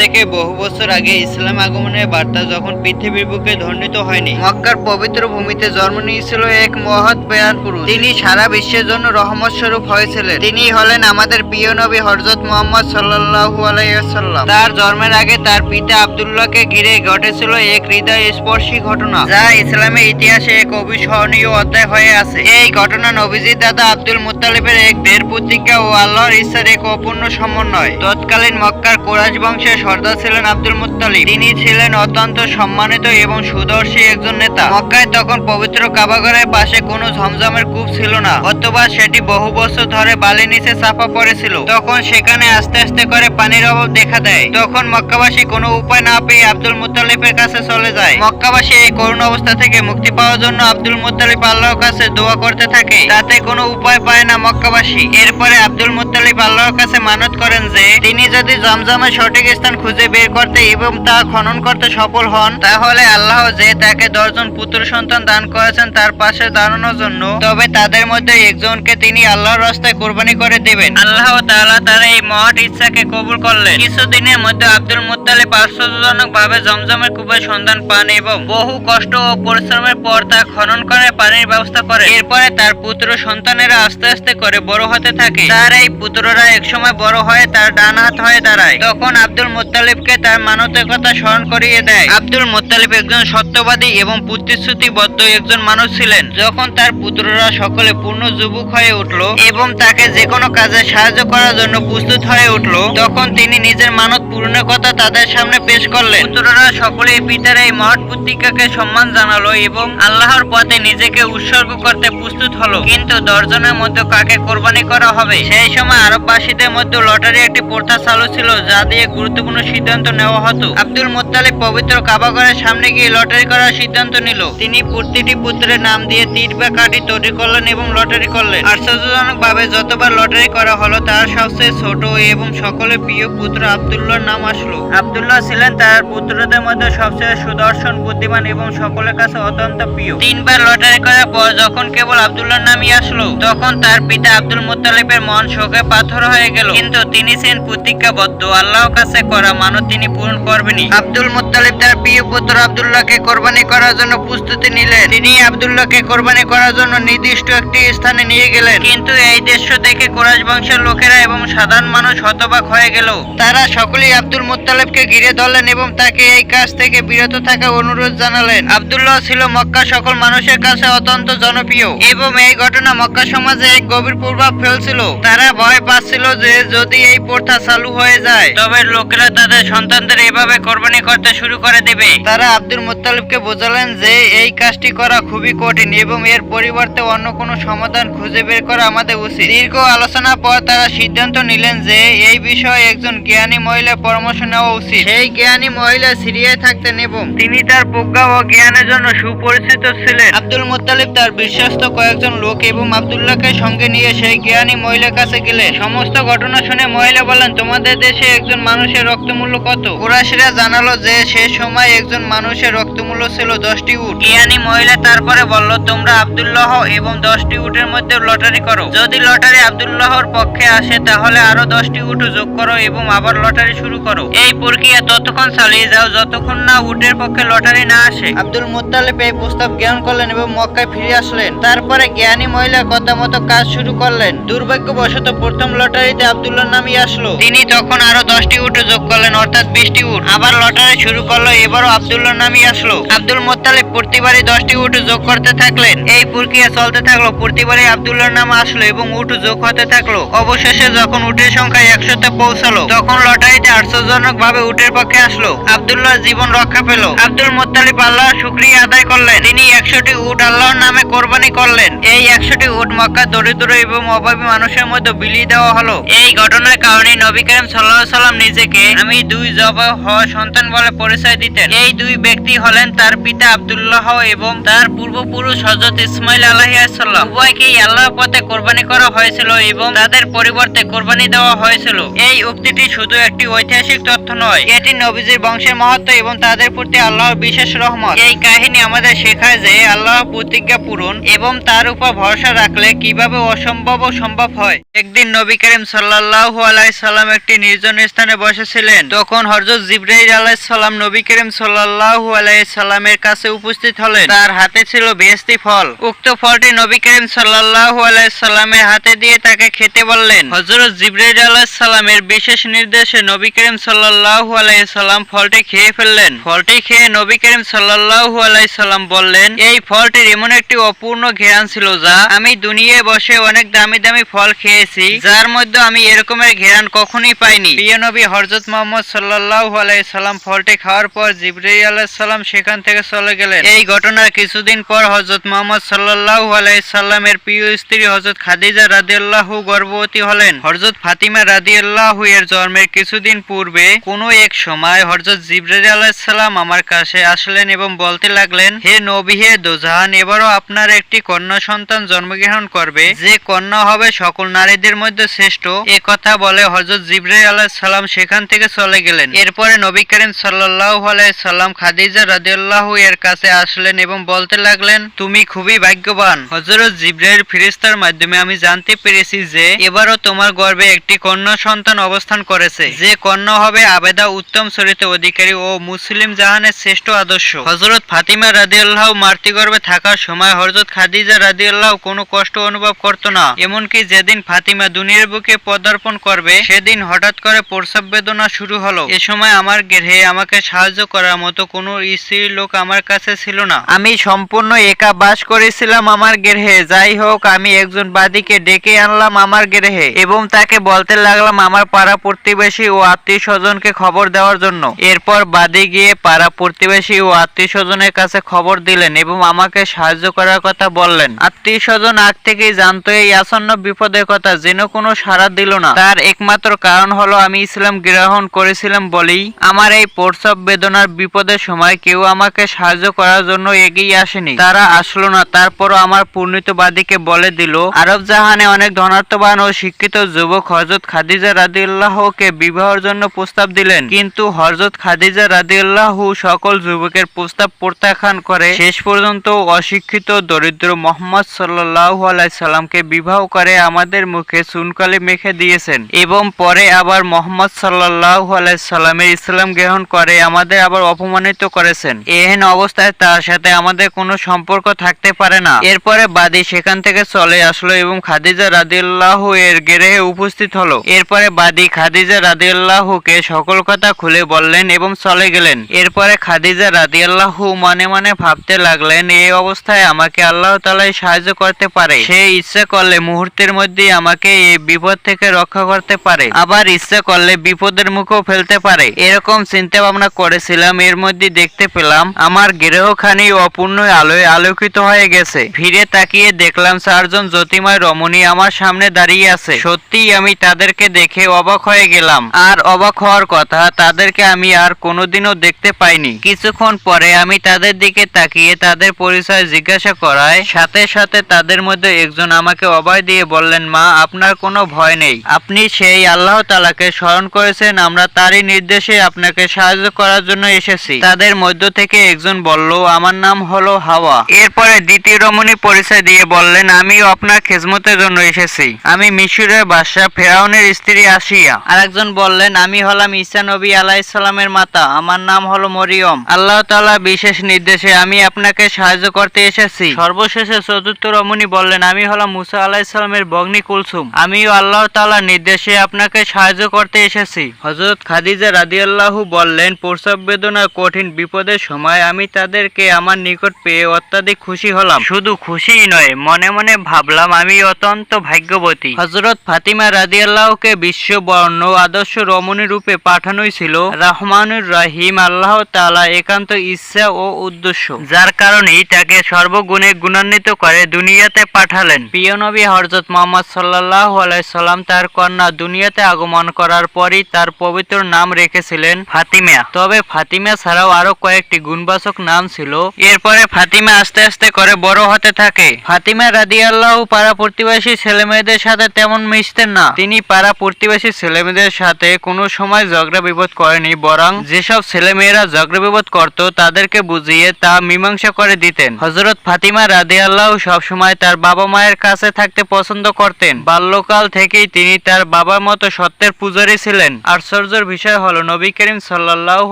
থেকে বহু বছর আগে ইসলাম আগমনের বার্তা যখন পৃথিবীর বুকে ধ্বনিত হয়নি, মক্কার পবিত্র ভূমিতে জন্ম নিয়েছিল এক মহৎ পেয়ার পুরুষ। তিনি সারা বিশ্বের জন্য রহমত স্বরূপ হয়েছিলেন। তিনি হলেন আমাদের প্রিয় নবী হযরত মুহাম্মদ সাল্লাল্লাহু আলাইহি ওয়াসাল্লাম। তার জন্মের আগে তার পিতা আব্দুল্লাহকে ঘিরে ঘটেছিল এক হৃদয় স্পর্শী ঘটনা, যা ইসলামের ইতিহাসে এক অবিস্মরণীয় অধ্যায় হয়ে আছে। এই ঘটনা নবীজির দাদা আব্দুল মুত্তালিবের এক দৃঢ় প্রতিজ্ঞা ও আল্লাহর ইচ্ছার এক অপূর্ণ সমন্বয়। তৎকালীন মক্কার কুরাইশ বংশের সর্দার ছিলেন আব্দুল মুত্তালিব। তিনি ছিলেন অত্যন্ত সম্মানিত এবং সুদর্শী একজন নেতা। মক্কায় তখন পবিত্র কাবাঘরের পাশে কোনো ঝমঝমের কূপ ছিল না, অথবা সেটি বহু বছর ধরে বালির নিচে চাপা পড়েছিল। তখন সেখানে আস্তে আস্তে করে পানির অভাব দেখা দেয়। তখন মক্কাবাসী কোনো উপায় না পেয়ে আব্দুল মুত্তালিবের কাছে চলে যায়। মক্কাবাসী এই করুণ অবস্থা থেকে মুক্তি পাওয়ার জন্য আব্দুল মুত্তালিব আল্লাহর কাছে দোয়া করতে থাকে। তাতে কোনো উপায় পায় না মক্কাবাসী। এরপরে আব্দুল মুত্তালিব আল্লাহর কাছে মানত করেন যে তিনি যদি জমজমের সঠিক স্থান খুঁজে বের করতে এবং তা খনন করতে সফল হন, তাহলে আল্লাহ যে তাকে 10 জন পুত্র সন্তান দান করেছেন তার পাশে দাঁড়ানোর জন্য, তবে তাদের মধ্যে একজনকে তিনি আল্লাহর রাস্তায় কুরবানি করে দেবেন। আল্লাহ তাআলা তার এই মহৎ ইচ্ছাকে কবুল করলেন। কিছুদিনের মধ্যে আব্দুল মুত্তালিব আশ্চর্যজনক ভাবে জমজমের কূপের সন্ধান পান এবং বহু কষ্ট ও পরিশ্রমের পর তা খনন করে পানির ব্যবস্থা করেন। এরপরে তার পুত্র সন্তানেরা আস্তে আস্তে করে বড় হতে থাকে। তার এই পুত্ররা একসময় বড় হয়ে তার ডান হাত হয়ে দাঁড়ায়। তখন আব্দুল মুত্তালিবকে তার মানতের কথা স্মরণ করিয়ে দেয়। আব্দুল মুত্তালিব একজন সত্যবাদী এবং প্রতিশ্রুতিবদ্ধ একজন মানুষ ছিলেন। যখন তার পুত্ররা সকলে পূর্ণ যুবক হয়ে উঠল এবং তাকে যে কোনো কাজে সাহায্য করার জন্য প্রস্তুত হয়ে উঠল, তখন তিনি নিজের মানত পূরণের কথা তাদের সামনে পেশ করলেন। পুত্ররা সকলেই পিতার এই মহৎ প্রতিজ্ঞাকে সম্মান জানালো এবং আল্লাহর পথে নিজেকে উৎসর্গ করতে প্রস্তুত হলো। কিন্তু 10 জনের মধ্যে কাকে কোরবানি করা হবে, সেই সময় আরববাসীদের মধ্যে লটারি একটি প্রথা চালু ছিল, যা দিয়ে গুরুত্বপূর্ণ সিদ্ধান্ত নেওয়া হতো। আব্দুল মুত্তালিব পবিত্র কাবাঘরের সামনে গিয়ে লটারি করার সিদ্ধান্ত নিল। তিনি প্রতিটি পুত্রের নাম দিয়ে তীর বা কাঠি তৈরি করলেন এবং লটারি করলেন। আশ্চর্যজনক ভাবে যতবার লটারি করা হলো, তার সবচেয়ে ছোট এবং সকলের প্রিয় পুত্র আব্দুল্লাহর নাম আসলো। আব্দুল্লাহ ছিলেন তার পুত্রদের মধ্যে সবচেয়ে সুদর্শন, বুদ্ধিমান এবং সকলের কাছে অত্যন্ত প্রিয়। 3 বার লটারি করার পর যখন কেবল আব্দুল্লাহর নামই আসলো, তখন তার পিতা আব্দুল মুত্তালিবের মন শোকে পাথর হয়ে গেল। কিন্তু তিনি ছিলেন প্রতিজ্ঞাবদ্ধ, আল্লাহর কাছে করা মানত তিনি পূরণ করবেনই। আব্দুল মুত্তালিব তার প্রিয় পুত্র আব্দুল্লাহকে কোরবানি করার জন্য প্রস্তুতি নিলেন। তিনি আব্দুল্লাহকে কোরবানি করার জন্য নির্দিষ্ট একটি স্থানে নিয়ে গেলেন। কিন্তু এই দৃশ্য দেখে কুরাইশ বংশের লোকেরা এবং সাধারণ মানুষ হতবাক হয়ে গেল। তারা সকলেই আব্দুল মুত্তালিবকে ঘিরে ধরলেন এবং তাকে এই কাজ থেকে বিরত থাকার অনুরোধ জানালেন। আব্দুল্লাহ ছিল মক্কা সকল মানুষের কাছে অত্যন্ত জনপ্রিয় এবং এই ঘটনা মক্কা সমাজে এক গভীর প্রভাব ফেলছিল। তারা ভয় পাচ্ছিল যে যদি এই প্রথা চালু হয়ে যায়, তবে লোকেরা তাদের সন্তানদের এভাবে কোরবানি করতে শুরু করে দেবে। তারা আব্দুল মুত্তালিবকে বোঝালেন যে এই কাজটি করা খুবই কঠিন এবং এর পরিবর্তে অন্য কোনো সমাধান খুঁজে বের করা আমাদের উচিত। দীর্ঘ আলোচনার পর তারা সিদ্ধান্ত নিলেন যে এই বিষয়ে একজন জ্ঞানী মহিলার পরামর্শ নেওয়া উচিত। সেই জ্ঞানী মহিলা সিরিয়ায় থাকতেন এবং তিনি তার প্রজ্ঞা ও জ্ঞানের জন্য সুপরিচিত ছিলেন। আব্দুল মুত্তালিব তার বিশ্বস্ত কয়েকজন লোক এবং আব্দুল্লাহকে সঙ্গে নিয়ে সেই জ্ঞানী মহিলার কাছে গেলেন। সমস্ত ঘটনা শুনে মহিলা বলেন, তোমাদের দেশে একজন মানুষের রক্তমূল্য কত? কুরাইশরা জানালো যে সে সময় একজন মানুষের রক্তমূল্য ছিল 10টি উট। জ্ঞানী মহিলা তারপরে বলল, তোমরা আব্দুল্লাহ এবং 10টি উটের মধ্যে লটারি করো। যদি লটারি আব্দুল্লাহর পক্ষে আসে, তাহলে আরো 10টি উট যোগ করো এবং আবার লটারি শুরু করো। এই প্রক্রিয়া ততক্ষণ চালিয়ে যাও যতক্ষণ না উটের পক্ষে লটারি না আসে। আব্দুল মুত্তালিব এই প্রস্তাব জ্ঞান করলেন এবং মক্কায় ফিরে আসলেন। তারপরে জ্ঞানী মহিলার কথা মতো কাজ শুরু করলেন। দুর্ভাগ্যবশত প্রথম লটারিতে আব্দুল্লাহর নামই আসলো। তিনি তখন আরো 10টি উট যোগ করলেন, অর্থাৎ 20টি উট। আবার লটারি শুরু করলো, এবারও আব্দুল্লাহর নামই আসলো। আব্দুল মুত্তালিব প্রতিবারই 10টি উট যোগ করতে থাকলেন। এই প্রক্রিয়া চলতে থাকলো। প্রতিবারই আব্দুল্লাহর নাম আসলো এবং উট যোগ হতে থাকলো। অবশেষে যখন উটের সংখ্যা 100-তে পৌঁছালো, তখন লটারিতে আশ্চর্যজনক ভাবে উটের পক্ষে আসলো। আব্দুল্লাহর জীবন রক্ষা পেল। আব্দুল মুত্তালিব আল্লাহর শুকরিয়া আদায় করলেন। তিনি 100টি উট আল্লাহর নামে কোরবানি করলেন। এই 100টি উট মক্কার দরিদ্র এবং অভাবী মানুষের মধ্যে বিলিয়ে দেওয়া হলো। এই ঘটনার কারণে নবী করিম সাল্লাল্লাহু আলাইহি সাল্লাম নিজেকে আমি 2 জবাই হওয়া সন্তান বলে পরিচয় দিতেন। এই 2 ব্যক্তি হলেন তার পিতা আব্দুল্লাহ এবং তার পূর্বপুরুষ হযরত ইসমাঈল আলাইহিস সালাম। উভয়কেই আল্লাহর পথে কোরবানি করা হয়েছিল এবং তাদের পরিবর্তে কোরবানি দেওয়া হয়েছিল। এই উক্তিটি শুধু একটি ঐতিহাসিক তথ্য নয়, এটি নবীজির বংশের মাহাত্ম্য এবং তাদের প্রতি আল্লাহর বিশেষ রহমত। এই কাহিনী আমাদের শেখায় যে আল্লাহর প্রতিজ্ঞা পূরণ এবং তার উপর ভরসা রাখলে কিভাবে অসম্ভব সম্ভব হয়। একদিন নবী করিম সাল্লাল্লাহু আলাইহি সাল্লাম একটি নির্জন স্থানে বসেছিলেন। যাচ্ছিলেন, তখন হযরত জিবরাইল আলাইহিস সালাম নবী করিম সাল্লাল্লাহু আলাইহি সাল্লামের কাছে উপস্থিত হলেন। তার হাতে ছিল বেহেশতি ফল। উক্ত ফলটি নবী করিম সাল্লাল্লাহু আলাইহি সাল্লামের হাতে দিয়ে তাকে খেতে বললেন। হযরত জিবরাইল আলাইহিস সালামের বিশেষ নির্দেশে নবী করিম সাল্লাল্লাহু আলাইহি সাল্লাম ফলটি খেয়ে ফেললেন। ফলটি খেয়ে নবী করিম সাল্লাল্লাহু আলাইহি সাল্লাম বললেন, এই ফলটির এমন একটি অপূর্ণ ঘ্রাণ ছিল যা আমি দুনিয়ায় বসে অনেক দামি দামি ফল খেয়েছি, যার মধ্যে আমি এরকমের ঘ্রাণ কখনোই পাইনি। প্রিয় নবী হযরত মুহাম্মদ সাল্লাল্লাহু আলাইহি সাল্লাম ফলটি খাওয়ার পর জিবরাইল আলাইহিস সালাম সেখান থেকে চলে গেলেন। এই ঘটনার কিছুদিন পর হযরত মুহাম্মদ সাল্লাল্লাহু আলাইহি সাল্লামের প্রিয় স্ত্রী হযরত খাদিজা রাদিয়াল্লাহু গর্ভবতী হলেন। হযরত ফাতিমা রাদিয়াল্লাহু এর জন্মের কিছুদিন পূর্বে কোনো এক সময় হযরত জিবরাইল আলাইহিস সালাম আমার কাছে আসলেন এবং বলতে লাগলেন, হে নবী, হে দোজাহান, এবারও আপনার একটি কন্যা সন্তান জন্মগ্রহণ করবে, যে কন্যা হবে সকল নারীদের মধ্যে শ্রেষ্ঠ। এ কথা বলে হযরত জিবরাইল আলাইহিস সালাম সেখান থেকে চলে গেলেন। এরপরে নবী করিম সাল্লাল্লাহু আলাইহি সাল্লাম খাদিজা রাদিয়াল্লাহু এর কাছে আসলেন এবং বলতে লাগলেন, তুমি খুবই ভাগ্যবান। হযরত জিবরাইল ফেরেশতার মাধ্যমে আমি জানতে পেরেছি যে এবারও তোমার গর্ভে একটি কন্যা সন্তান অবস্থান করেছে, যে কন্যা হবে আবেদা, উত্তম চরিত্রের অধিকারী ও মুসলিম জাহানের শ্রেষ্ঠ আদর্শ। হযরত ফাতিমা রাদিয়াল্লাহু মাতৃগর্ভে থাকার সময় হযরত খাদিজা রাদিয়াল্লাহু কোনো কষ্ট অনুভব করত না। এমনকি যেদিন ফাতিমা দুনিয়ার বুকে পদার্পণ করবে সেদিন হঠাৎ করে প্রসব বেদনা শুরু হলো। এ সময় আমার গৃহে আমাকে সাহায্য করার মতো কোনো স্ত্রী লোক আমার কাছে ছিল না। আমি সম্পূর্ণ একা বাস করেছিলাম আমার গৃহে। যাই হোক, আমি একজন বাদীকে ডেকে আনলাম আমার গৃহে এবং তাকে বলতে লাগলাম আমার পাড়া প্রতিবেশী ও আত্মীয় স্বজনকে খবর দেওয়ার জন্য। এরপর বাদী গিয়ে পাড়া প্রতিবেশী ও আত্মীয় স্বজনের কাছে খবর দিলেন এবং আমাকে সাহায্য করার কথা বললেন। আত্মীয় স্বজন আগ থেকেই জানতো এই আসন্ন বিপদের কথা, যেন কোনো সাড়া দিল না। তার একমাত্র কারণ হলো আমি ইসলাম গ্রহণ করেছিলাম বলেই আমার এই প্রসব বেদনার বিপদের সময় কেউ আমাকে সাহায্য করার জন্য এগিয়ে আসেনি। তারা আসলো না। তারপরও আমার পূর্ণিত বাদীকে বলে দিল, আরব জাহানে অনেক ধনাত্মবান ও শিক্ষিত যুবক হযরত খাদিজা রাদিয়াল্লাহুকে বিবাহের জন্য প্রস্তাব দিলেন, কিন্তু হযরত খাদিজা রাদিয়াল্লাহু সকল যুবকের প্রস্তাব প্রত্যাখ্যান করে শেষ পর্যন্ত অশিক্ষিত দরিদ্র মুহাম্মদ সাল্লাল্লাহু আলাইহি সাল্লামকে বিবাহ করে আমাদের মুখে চুনকালি মেখে দিয়েছেন এবং পরে আবার মুহাম্মদ সাল্লাল্লাহু আলাইহি সাল্লামের ইসলাম গ্রহণ করে আমাদের আবার অপমানিত করেছেন। এহেন অবস্থায় তার সাথে আমাদের কোনো সম্পর্ক থাকতে পারে না। এরপরে বাদী সেখান থেকে চলে আসলো এবং খাদিজা রাদিয়াল্লাহু এর গৃহে উপস্থিত হলো। এরপরে বাদী খাদিজা রাদিয়াল্লাহুকে সকল কথা খুলে বললেন এবং চলে গেলেন। এরপরে খাদিজা রাদিয়াল্লাহু মনে মনে ভাবতে লাগলেন, এই অবস্থায় আমাকে আল্লাহ তাআলাই সাহায্য করতে পারে। সে ইচ্ছা করলে মুহূর্তের মধ্যেই আমাকে এই বিপদ থেকে রক্ষা করতে পারে, আবার ইচ্ছা করলে বিপদের মুখেও ফেলতে পারে। এরকম চিন্তা ভাবনা করেছিলাম। এর মধ্যে দেখতে পেলাম আমার গৃহখানি অপূর্ণ আলোয় আলোকিত হয়ে গেছে। ফিরে তাকিয়ে দেখলাম চারজন জ্যোতির্ময় রমণী আমার সামনে দাঁড়িয়ে আছে। সত্যিই আমি তাদেরকে দেখে অবাক হয়ে গেলাম। আর অবাক হওয়ার কথা, তাদেরকে আমি আর কোনোদিনও দেখতে পাইনি। কিছুক্ষণ পরে আমি তাদের দিকে তাকিয়ে তাদের পরিচয় জিজ্ঞাসা করায় সাথে সাথে তাদের মধ্যে একজন আমাকে অভয় দিয়ে বললেন, মা, আপনার কোনো ভয় নেই। আপনি সেই আল্লাহ তাআলাকে স্মরণ করেছেন, আমরা তারই নির্দেশে আপনাকে সাহায্য করার জন্য এসেছি। তাদের মধ্য থেকে একজন বলল, আমার নাম হলো হাওয়া। এরপরে দ্বিতীয় রমণী পরিচয় দিয়ে বললেন, আমিও আপনার খেজমতের জন্য এসেছি। আমি মিশরের বাদশা ফেরাউনের স্ত্রী আসিয়া। আরেকজন বললেন, আমি হলাম ঈসা নবী আলাইহিস সালামের মাতা, আমার নাম হলো মরিয়ম। আল্লাহ তাআলা বিশেষ নির্দেশে আমি আপনাকে সাহায্য করতে এসেছি। সর্বশেষে চতুর্থ রমণী বললেন, আমি হলাম মুসা আলাইহিস সালামের ভগ্নী কুলসুম, আমিও আল্লাহ তাআলার নির্দেশে আপনাকে সাহায্য করতে এসেছি। হযরত খাদিজা রাদিয়াল্লাহু বললেন, প্রসব বেদনার কঠিন বিপদের সময় আমি তাদেরকে আমার নিকট পেয়ে অত্যাধিক খুশি হলাম। শুধু খুশিই নয়, মনে মনে ভাবলাম আমি অত্যন্ত ভাগ্যবতী। হযরত ফাতিমা রাদিয়াল্লাহুকে বিশ্ব বর্ণ আদর্শ রমণী রূপে পাঠানোই ছিল রহমানুর রহিম আল্লাহ তাআলা একান্ত ইচ্ছা ও উদ্দেশ্য, যার কারণেই তাকে সর্বগুণে গুণান্বিত করে দুনিয়াতে পাঠালেন। প্রিয় নবী হযরত মুহাম্মদ সাল্লাল্লাহু আলাইহি সাল্লাম তার কন্যা দুনিয়াতে আগমন করার পরই তার পবিত্র নাম রেখেছিলেন ফাতিমা। তবে ফাতিমা ছাড়াও আরো কয়েকটি গুণবাচক নাম ছিল। এরপরে ফাতিমা আস্তে আস্তে করে বড় হতে থাকে। ফাতিমা রাদিয়াল্লাহু পাড়া প্রতিবেশী ছেলেমেয়েদের সাথে তেমন মিশতেন না। তিনি পাড়া প্রতিবেশী ছেলেমেয়েদের সাথে কোনো সময় ঝগড়া বিবাদ করেনি, বরং যেসব ছেলেমেয়েরা ঝগড়া বিবাদ করত তাদেরকে বুঝিয়ে তা মীমাংসা করে দিতেন। হযরত ফাতিমা রাদিয়াল্লাহু সবসময় তার বাবা মায়ের কাছে থাকতে পছন্দ করতেন। বাল্যকাল থেকেই তিনি তার বাবার মতো সত্যের পূজারী ছিলেন। আশ্চর্যের বিষয় হলো নবী করিম সাল্লাল্লাহু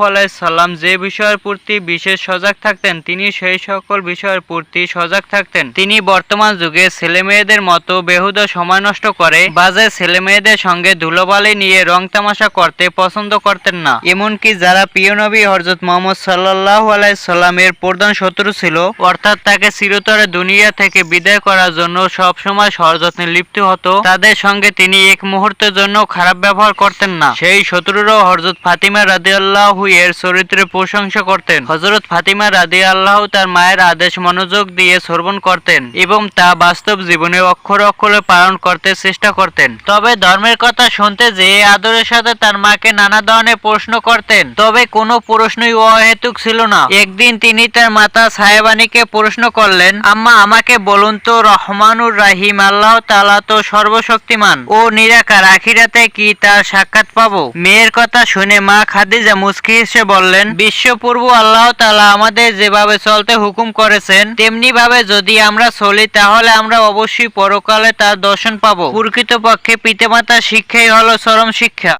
আলাইহি সাল্লাম যে বিষয়ের প্রতি বিশেষ সজাগ থাকতেন তিনি সেই সকল বিষয়ের প্রতি সজাগ থাকতেন। তিনি বর্তমান যুগে ছেলেমেয়েদের মতো বেহুদা সময় নষ্ট করে বাজে ছেলেমেয়েদের সঙ্গে ধুলোবালি নিয়ে রং তামাশা করতে পছন্দ করতেন না। এমনকি যারা প্রিয় নবী হযরত মুহাম্মদ সাল্লাল্লাহু আলাইহি সাল্লামের প্রধান শত্রু ছিল, অর্থাৎ তাকে চিরতরে দুনিয়া থেকে বিদায় করার জন্য সব সময় ষড়যন্ত্রে লিপ্ত হতো, তাদের সঙ্গে তিনি এক মুহূর্তের জন্য খারাপ ব্যবহার করতেন না। সেই শত্রুরাও হযরত ফাতিমা রাদিয়াল্লাহু এর চরিত্রের প্রশংসা করতেন। হযরত ফাতিমা রাদিয়াল্লাহু তার মায়ের আদেশ মনোযোগ দিয়ে শ্রবণ করতেন এবং তা বাস্তব জীবনে অক্ষরে অক্ষরে পালন করতে চেষ্টা করতেন। তবে ধর্মের কথা শুনতে যেয়ে আদরের সাথে তার মাকে নানা ধরনের প্রশ্ন করতেন, তবে কোনো প্রশ্নই অহেতুক ছিল না। একদিন তিনি তার মাতা সাহেবানীকে প্রশ্ন করলেন, আম্মা আমাকে বলুন তো, রহমানুর রাহিম আল্লাহ তাআলা তো সর্বশক্তিমান ও নিরাকার, আখিরাতে কি তার সাক্ষাৎ পাবো? মেয়ের কথা শুনে মা খাদিজা মুচকি হেসে বললেন, বিশ্বপ্রভু আল্লাহ তাআলা আমাদের যেভাবে চলতে হুকুম করেছেন তেমনি ভাবে যদি আমরা চলি তাহলে আমরা অবশ্যই পরকালে তার দর্শন পাবো। প্রকৃতপক্ষে পিতামাতার শিক্ষাই হলো চরম শিক্ষা।